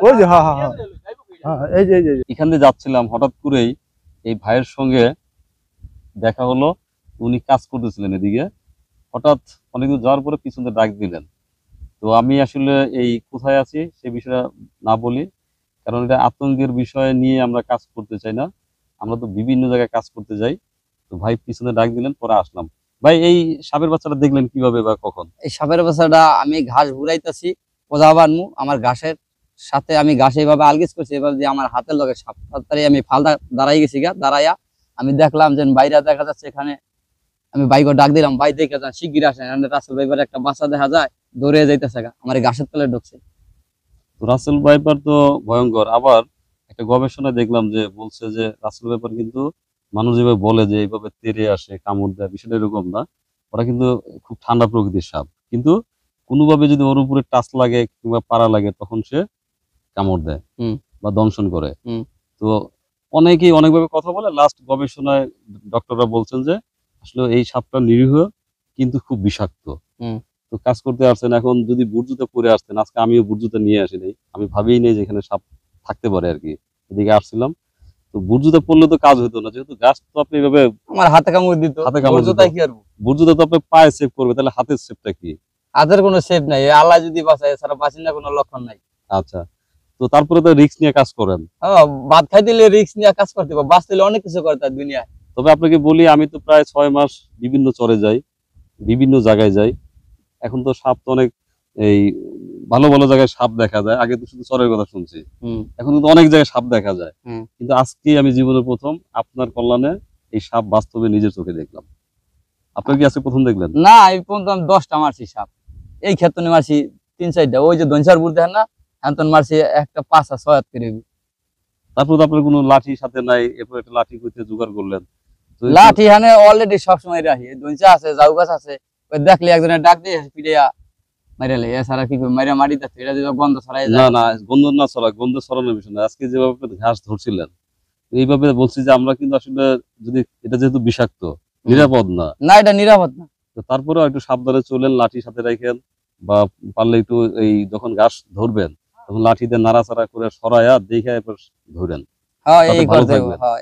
ওই যে হ্যাঁ হ্যাঁ হ্যাঁ এই যে এখান দিয়ে যাচ্ছিলাম, হঠাৎ করেই এই ভাইয়ের সঙ্গে দেখা হলো। উনি কাজ করতেছিলেন এদিকে, হঠাৎ অনেকদূর যাওয়ার পরে পিছনে ডাক দিলেন। তো আমি আসলে এই কোথায় আছি সে বিষয়টা না বলি, কারণ এটা আতঙ্কের বিষয় নিয়ে আমরা কাজ করতে চাই না। আমরা তো বিভিন্ন জায়গায় কাজ করতে যাই। তো ভাই পিছনে ডাক দিলেন, পরে আসলাম। ভাই এই সাপের বাচ্চাটা দেখলেন কিভাবে বা কখন? এই সাপের বাচ্চাটা আমি ঘাস ঘুরাইতেছি, কোদাবানমু আমার ঘাসের সাথে আমি ঘাসে এইভাবে আলগিস করছি, এভাবে দিয়ে আমার হাতের লগে সাপ তাড়াতাড়ি আমি ফালদা দাঁড়াই গেছি গা। দাঁড়াইয়া আমি দেখলাম যে বাইরে দেখা যাচ্ছে, এখানে আমি বাইক ডাক দিলাম, ভাই দেখে যান শিগগির আসেন, রাসেল ভাইবার একটা বাচ্চা দেখা যায় দৌড়ে যাইতেছে গা, আমার এই ঘাসের তলে ঢুকছে। তো রাসেল ভাইপার তো ভয়ঙ্কর। আবার একটা গবেষণায় দেখলাম যে বলছে যে রাসেল ভাইপার কিন্তু মানুষ যেভাবে বলে যে এইভাবে তেড়ে আসে কামড় দেয়, বিষয়টা এরকম না। ওরা কিন্তু খুব ঠান্ডা প্রকৃতির সাপ, কিন্তু কোনোভাবে যদি ওর উপরে টাচ লাগে কিংবা পাড়া লাগে তখন সে কামড় দেয় বা দংশন করে। তো অনেকেই অনেকভাবে কথা বলে, লাস্ট গবেষণায় ডক্টররা বলছেন যে আসলে এই সাপটা নিরীহ কিন্তু খুব বিষাক্ত। তো কাজ করতে আসছেন, এখন যদি বুটজুতে পরে আসতেন, আজকে আমিও বুটজুতে নিয়ে আসি নাই, আমি ভাবিই নেই যে এখানে সাপ থাকতে পারে আর কি। এদিকে আসছিলাম, তো বুটজুতে পড়লে তো কাজ হতো না, যেহেতু গাছ তো আপনি এইভাবে আমার হাতে কামড় দিত, হাতে কামড় দিত। জুতায় কি করবো, বুটজুতে তো আপনি পায়ে সেভ করবে, তাহলে হাতের সেভটা কি? হাতের কোনো সেফ নাই, আল্লাহ যদি বাঁচায়, এছাড়া বাঁচি না কোনো লক্ষণ নাই। আচ্ছা, তো তারপরে তো রিস্ক নিয়ে কাজ করেন। ভাত খাই দিলে রিস্ক নিয়ে কাজ করতে হবে, বাঁচতে হলে অনেক কিছু করতে হয় দুনিয়ায়। তবে আপনাকে বলি, আমি তো প্রায় 6 মাস বিভিন্ন চরে যাই, বিভিন্ন জায়গায় যাই। এখন তো সাপ তো অনেক এই ভালো ভালো জায়গায় সাপ দেখা যায়, আগে তো শুধু চরের কথা শুনছি, এখন কিন্তু অনেক জায়গায় সাপ দেখা যায়। কিন্তু আজকে আমি জীবনের প্রথম আপনার কল্যাণে এই সাপ বাস্তবে নিজের চোখে দেখলাম। আপনার কি আজকে প্রথম দেখলেন? না, আমি প্রথম 10টা মারছি সাপ, এই ক্ষেত্রে মারছি 3-4টা, ওই যে দঞ্চার বুড় দেখেন না, এখন মারছি একটা 5-6 হাত করে। তারপর তো আপনার কোনো লাঠি সাথে নাই, এরপর একটা লাঠি কইতে জোগাড় করলেন? লাঠি হানে অলরেডি সবসময় রাখি, দঞ্চা আছে, জাউ গাছ আছে, ওই দেখলে একজনের ডাক দিয়ে পিড়িয়া মাইরালে, এছাড়া কি মাইরা মারি যাচ্ছে, এটা যদি গন্ধ ছড়াই যায়। না না, গন্ধ না ছড়া, গন্ধ ছড়ানোর বিষয় না। আজকে যেভাবে আপনি ঘাস ধরছিলেন, এইভাবে বলছি যে আমরা কিন্তু আসলে যদি এটা যেহেতু বিষাক্ত, নিরাপদ না। না, এটা নিরাপদ না। তো তারপরেও একটু সাবধানে চলেন, লাঠি সাথে রাখেন, বা পারলে একটু এই যখন ঘাস ধরবেন তখন লাঠিতে নাড়াচাড়া করে সরায়া দেখে এরপর ধরেন। হ্যাঁ, এই করতে হবে, হ্যাঁ,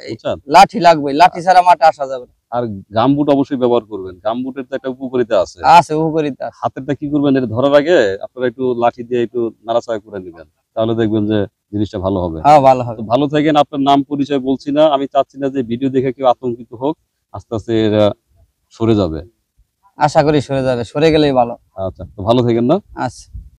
লাঠি লাগবে, লাঠি ছাড়া মাঠে আসা যাবে না। আর গামবুট অবশ্যই ব্যবহার করবেন, গামবুটের তো একটা উপকারিতা আছে। উপকারিতা আছে। হাতেরটা কি করবেন, এটা ধরার আগে আপনারা একটু লাঠি দিয়ে একটু নাড়াচাড়া করে নেবেন, তাহলে দেখবেন যে জিনিসটা ভালো হবে। হ্যাঁ, ভালো হবে। তো ভালো থাকেন। আপনার নাম পরিচয় বলছি না, আমি চাচ্ছি না যে ভিডিও দেখে কেউ আতঙ্কিত হোক, আস্তে আস্তে এরা সরে যাবে। আশা করি সরে যাবে, সরে গেলেই ভালো। আচ্ছা, তো ভালো থাকেন না? আচ্ছা।